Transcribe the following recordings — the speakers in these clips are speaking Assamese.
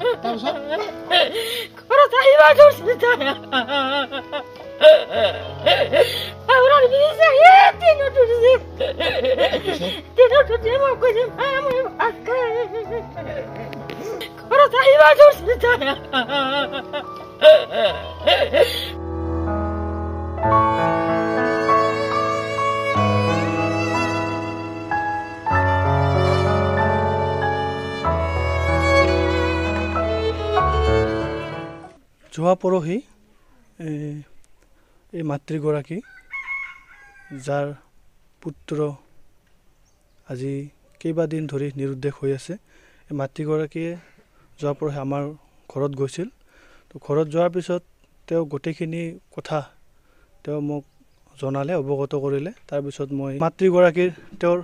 তাৰপিছত ঘৰত আহিবা ধৰিছিল আউৰাৰ বিৰিছে দিনত উঠিছে দিনত উঠি মই কৈছে মই ভাত খাই ঘৰত আহিবা ধৰিছিল যোৱা পৰহি এই মাতৃগৰাকী যাৰ পুত্ৰ আজি কেইবাদিন ধৰি নিৰুদ্দেশ হৈ আছে এই মাতৃগৰাকীয়ে যোৱা পৰহি আমাৰ ঘৰত গৈছিল তো ঘৰত যোৱাৰ পিছত তেওঁ গোটেইখিনি কথা তেওঁ মোক জনালে অৱগত কৰিলে তাৰপিছত মই মাতৃগৰাকীৰ তেওঁৰ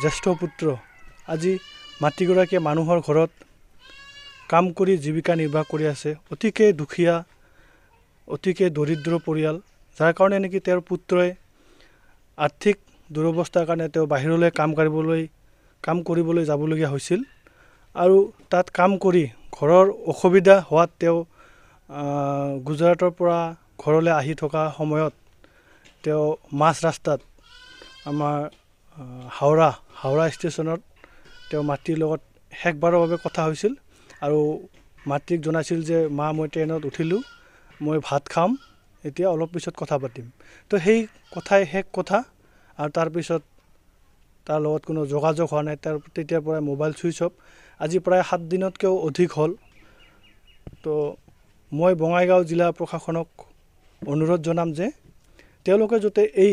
জ্যেষ্ঠ পুত্ৰ আজি মাতৃগৰাকীয়ে মানুহৰ ঘৰত কাম কৰি জীৱিকা নিৰ্বাহ কৰি আছে অতিকে দুখীয়া অতিকে দৰিদ্ৰ পৰিয়াল যাৰ কাৰণে নেকি তেওঁৰ পুত্ৰই আৰ্থিক দুৰৱস্থাৰ কাৰণে তেওঁ বাহিৰলৈ কাম কৰিবলৈ যাবলগীয়া হৈছিল আৰু তাত কাম কৰি ঘৰৰ অসুবিধা হোৱাত তেওঁ গুজৰাটৰ পৰা ঘৰলৈ আহি থকা সময়ত তেওঁ মাছ ৰাস্তাত আমাৰ হাওৰা ষ্টেচনত তেওঁ মাতৃৰ লগত শেষবাৰৰ বাবে কথা হৈছিল আৰু মাতৃক জনাইছিল যে মা মই ট্ৰেইনত উঠিলোঁ মই ভাত খাম এতিয়া অলপ পিছত কথা পাতিম তো সেই কথাই শেষ কথা আৰু তাৰপিছত তাৰ লগত কোনো যোগাযোগ হোৱা নাই তেতিয়াৰ পৰাই মোবাইল ছুইচ অফ আজি প্ৰায় 7 দিনতকৈও অধিক হ'ল তো মই বঙাইগাঁও জিলা প্ৰশাসনক অনুৰোধ জনাম যে তেওঁলোকে যাতে এই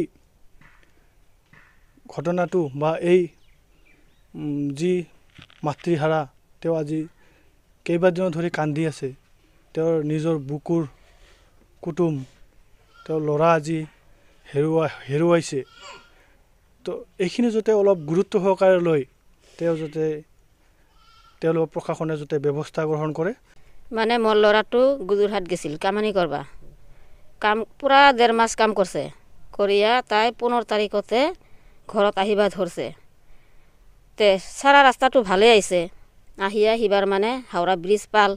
ঘটনাটো বা এই যি মাতৃহাৰা তেওঁ আজি কেইবাদিনো ধৰি কান্দি আছে তেওঁৰ নিজৰ বুকুৰ কুটুম তেওঁৰ ল'ৰা আজি হেৰুৱাইছে তো এইখিনি যাতে অলপ গুৰুত্ব সহকাৰে লৈ তেওঁ যাতে তেওঁলোকৰ প্ৰশাসনে যাতে ব্যৱস্থা গ্ৰহণ কৰে মানে মোৰ ল'ৰাটো গুজৰাট গৈছিল কামানি কৰবা কাম পুৰা 1.5 মাস কাম কৰিছে কৰিয়া তাই 15 তাৰিখতে ঘৰত আহিবা ধৰছে তে সাৰা ৰাস্তাটো ভালে আহিছে আহিয়া হিবাৰ মানে হাওৰা ব্ৰিজ পাল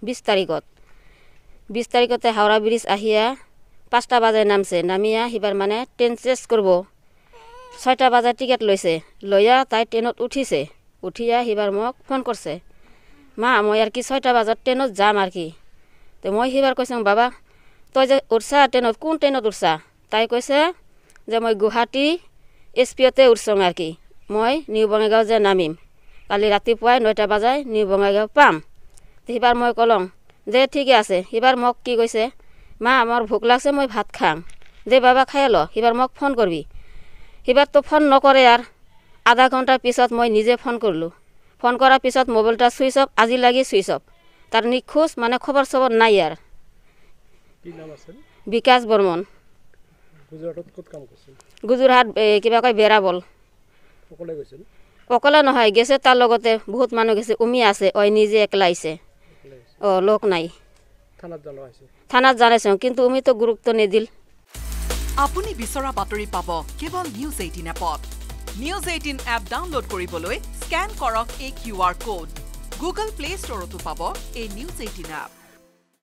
20 তাৰিখতে হাওৰা ব্ৰিজ আহিয়া 5টা বাজে নামছে নামিয়া হিবাৰ মানে ট্ৰেইন চেঞ্জ কৰিব 6টা বাজে টিকেট লৈছে লয়া তাই ট্ৰেইনত উঠিছে উঠিয়া হিবাৰ মোক ফোন কৰিছে মা মই আৰ কি 6টা বাজত ট্ৰেইনত যাম আৰ কি তে মই হিবাৰ কৈছো বাবা তই যে উঠছা ট্ৰেইনত কোন ট্ৰেইনত উঠছা তাই কৈছে যে মই গুৱাহাটী এছপিতে উঠছং আৰ কি মই নিউ বঙাইগাঁও যে নামিম কালি ৰাতিপুৱাই 9টা বাজায় নিউ বঙাইগাঁও পাম হিবাৰ মই কলং যে ঠিক আছে হিবাৰ মোক কি কৈছে মা আমাৰ ভোক লাগছে মই ভাত খাম দে বাবা খাই ল হিবাৰ মোক ফোন কৰবি হিবাৰ তো ফোন নকৰে আর আধা ঘন্টার পিছত মই নিজে ফোন করলো ফোন করার পিছত মোবাইলটা সুইচ অফ আজি লাগি সুইচ অফ তার নিখোঁজ মানে খবর সবর নাই আর কি নাম আছে বিকাশ বর্মন গুজৰাটত ক'ত কাম কৰিছিল গুজৰাট কিবা কয় বেৰাবল অকলে গৈছিল অকলে নহয় গেছে তাৰ লগতে বহুত মানুহ গেছে উমি আছে ওই নিজে একলা আইছে লোক নাই থানাত জানাইছে কিন্তু উমি তো গুৰুত্ব নিদিল আপুনি বিচৰা বাতৰি পাব কেৱল নিউজ 18 এপত নিউজ 18 এপ ডাউনলোড কৰিবলৈ স্ক্যান কৰক এই QR কোড গুগল প্লে ষ্টৰতো পাব এই নিউজ 18 এপ